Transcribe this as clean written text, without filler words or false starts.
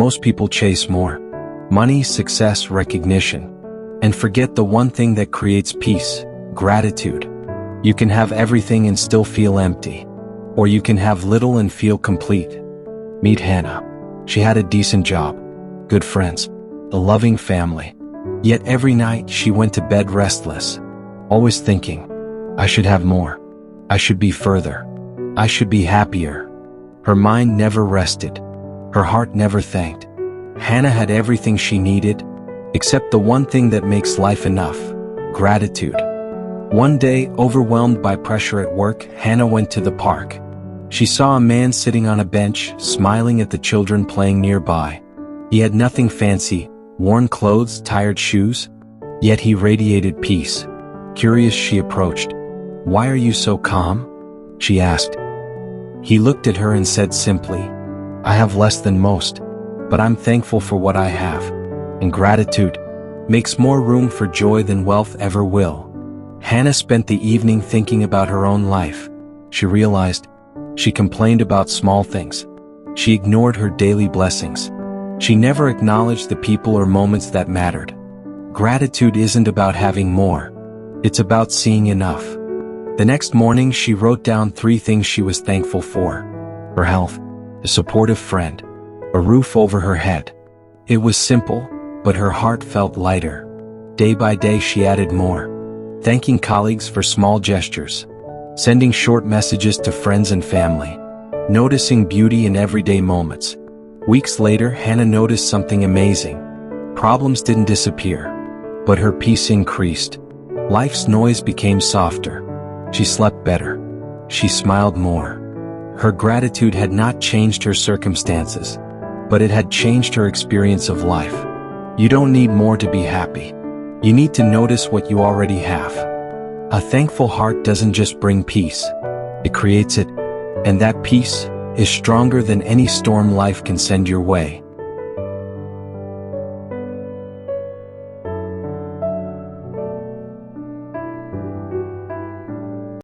Most people chase more: money, success, recognition, and forget the one thing that creates peace: gratitude. You can have everything and still feel empty, or you can have little and feel complete. Meet Hannah. She had a decent job, good friends, a loving family. Yet every night she went to bed restless, always thinking, I should have more. I should be further. I should be happier. Her mind never rested. Her heart never thanked. Hannah had everything she needed, except the one thing that makes life enough: gratitude. One day, overwhelmed by pressure at work, Hannah went to the park. She saw a man sitting on a bench, smiling at the children playing nearby. He had nothing fancy: worn clothes, tired shoes. Yet he radiated peace. Curious, she approached. "Why are you so calm?" she asked. He looked at her and said simply, "I have less than most, but I'm thankful for what I have. And gratitude makes more room for joy than wealth ever will." Hannah spent the evening thinking about her own life. She realized she complained about small things. She ignored her daily blessings. She never acknowledged the people or moments that mattered. Gratitude isn't about having more. It's about seeing enough. The next morning, she wrote down 3 things she was thankful for: her health, a supportive friend, a roof over her head. It was simple, but her heart felt lighter. Day by day, she added more: thanking colleagues for small gestures, sending short messages to friends and family, noticing beauty in everyday moments. Weeks later, Hannah noticed something amazing. Problems didn't disappear, but her peace increased. Life's noise became softer. She slept better. She smiled more. Her gratitude had not changed her circumstances, but it had changed her experience of life. You don't need more to be happy. You need to notice what you already have. A thankful heart doesn't just bring peace, it creates it, and that peace is stronger than any storm life can send your way.